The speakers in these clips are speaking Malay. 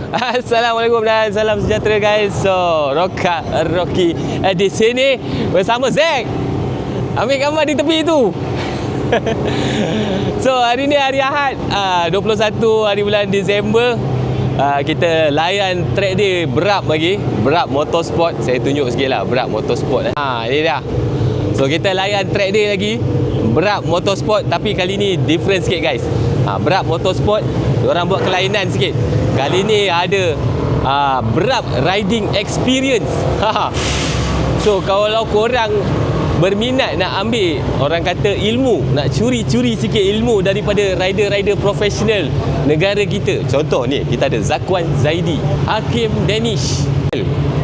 Assalamualaikum dan salam sejahtera guys. So, Rocky di sini bersama Zack. Ambil gambar di tepi tu. So, hari ni hari Ahad, 21 hari bulan Disember. Kita layan track day Brab lagi. Brab Motorsport. Saya tunjuk sikit lah Brab Motorsport. Ini dah. So, kita layan track day lagi Brab Motorsport, tapi kali ni different sikit guys. Brab Motorsport, diorang buat kelainan sikit. Kali ni ada Brab Riding Experience. So kalau korang berminat nak ambil, orang kata ilmu, nak curi-curi sikit ilmu daripada rider-rider profesional negara kita. Contoh ni, kita ada Zakwan Zaidi, Hakim Danish,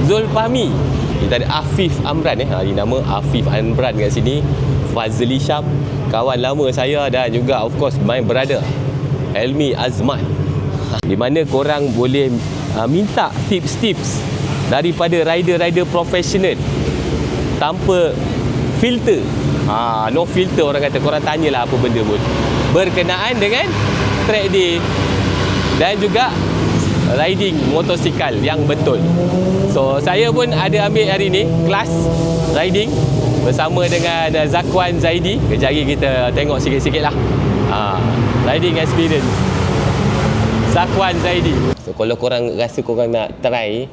Zulfahmi, kita ada Afif Amran. Ini nama Afif Amran kat sini. Fazli Syam, kawan lama saya, dan juga of course my brother Helmi Azman. Di mana korang boleh minta tips-tips daripada rider-rider profesional tanpa filter. No filter orang kata. Korang tanyalah apa benda pun berkenaan dengan track day dan juga riding motosikal yang betul. So saya pun ada ambil hari ni kelas riding bersama dengan Zakwan Zaidi. Kejap lagi kita tengok sikit-sikit lah riding experience Zakwan Zaidi. So kalau korang rasa korang nak try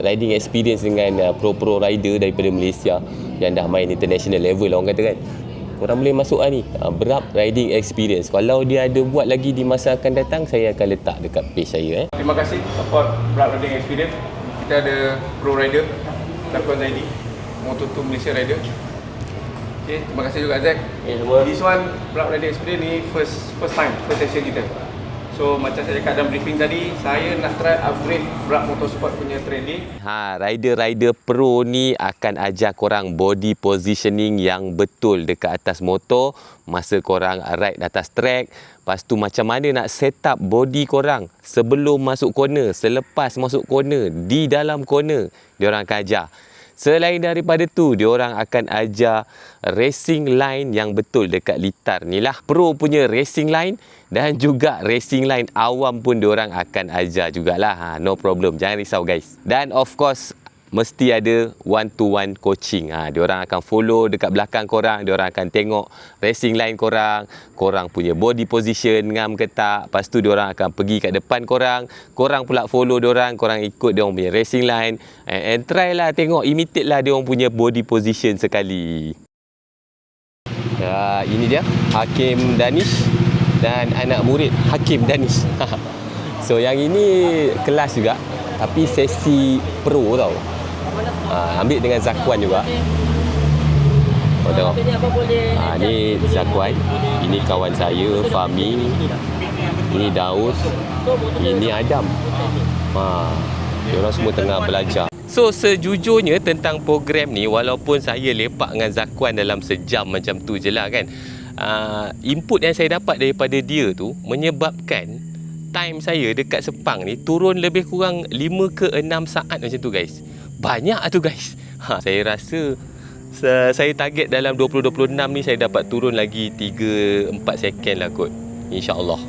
riding experience dengan pro-pro rider daripada Malaysia yang dah main international level orang kata kan, korang boleh masuk ni Brab Riding Experience. Kalau dia ada buat lagi di masa akan datang, saya akan letak dekat page saya. Terima kasih support Brab Riding Experience. Kita ada pro rider Zakwan Zaidi, Moto2 Malaysia rider. Okay, terima kasih juga Zack. This one Brab Riding Experience ni first session kita. So macam saya cakap dalam briefing tadi, saya nak try upgrade Brab Motorsport punya track day. Rider-rider pro ni akan ajar korang body positioning yang betul dekat atas motor masa korang ride atas track. Lepas tu macam mana nak set up body korang sebelum masuk corner, selepas masuk corner, di dalam corner, diorang akan ajar. Selain daripada tu, diorang akan ajar racing line yang betul dekat litar ni lah. Pro punya racing line dan juga racing line awam pun diorang akan ajar jugalah. No problem, jangan risau guys. Dan of course, mesti ada one-to-one coaching. Diorang akan follow dekat belakang korang, diorang akan tengok racing line korang, korang punya body position ngam ke tak. Lepas tu diorang akan pergi kat depan korang, korang pula follow diorang, korang ikut diorang punya racing line, and try lah, tengok, imitate lah diorang punya body position sekali. Ini dia Hakim Danish dan anak murid Hakim Danish. So yang ini kelas juga, tapi sesi pro tau. Ambil dengan Zakwan juga. Tengok. Ni Zakwan, ini kawan saya Fahmi, ini Daus, ini Adam. Diorang semua tengah belajar. So sejujurnya tentang program ni, walaupun saya lepak dengan Zakwan dalam sejam macam tu je lah kan, input yang saya dapat daripada dia tu menyebabkan time saya dekat Sepang ni turun lebih kurang 5 ke 6 saat macam tu guys. Banyak tu guys. Saya rasa saya target dalam 2026 ni saya dapat turun lagi 3-4 second lah kot, InsyaAllah.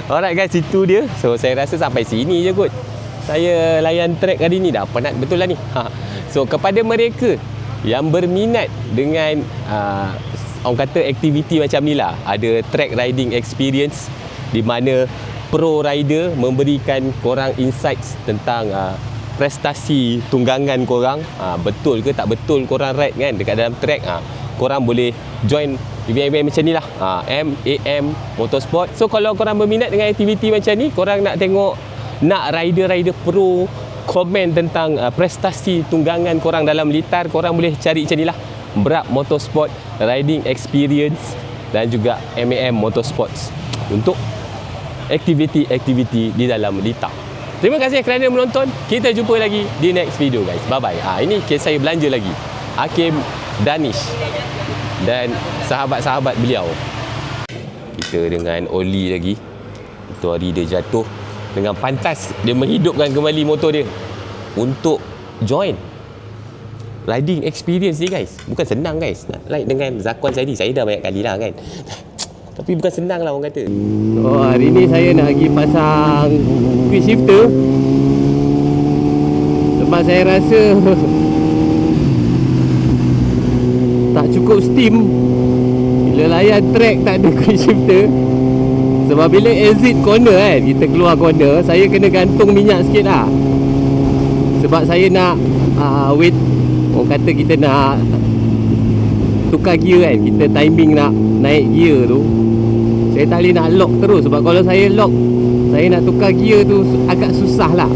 Alright guys, itu dia. So saya rasa sampai sini je kot saya layan track hari ni. Dah penat betul lah ni. So kepada mereka yang berminat dengan orang kata aktiviti macam ni lah, ada track riding experience di mana pro rider memberikan korang insights tentang prestasi tunggangan korang, betul ke tak betul korang ride kan dekat dalam track, korang boleh join event-event macam ni lah, MAM Motorsport. So kalau korang berminat dengan aktiviti macam ni, korang nak tengok, nak rider-rider pro komen tentang prestasi tunggangan korang dalam litar, korang boleh cari macam ni lah, Brab Motorsport Riding Experience dan juga MAM Motorsports untuk aktiviti-aktiviti di dalam litar. Terima kasih kerana menonton. Kita jumpa lagi di next video guys. Bye bye. Ini kes saya belanja lagi, Hakim Danish dan sahabat-sahabat beliau. Kita dengan Oli lagi. Itu hari dia jatuh, dengan pantas dia menghidupkan kembali motor dia untuk join riding experience ni guys. Bukan senang guys nak ride dengan Zakwan Zaidi. Saya dah banyak kali lah kan, tapi bukan senang lah orang kata. Oh, hari ni saya nak pergi pasang quick shifter sebab saya rasa tak cukup steam bila layan track tak ada quick shifter. Sebab bila exit corner kan, kita keluar corner, saya kena gantung minyak sikit lah. Sebab saya nak wait, orang kata kita nak tukar gear kan, kita timing nak naik gear tu, saya tak boleh nak lock terus. Sebab kalau saya lock, saya nak tukar gear tu agak susah lah.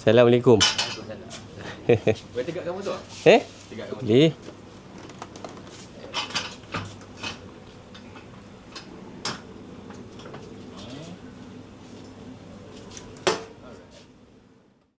Assalamualaikum. Boleh tegak kamu tu? Boleh.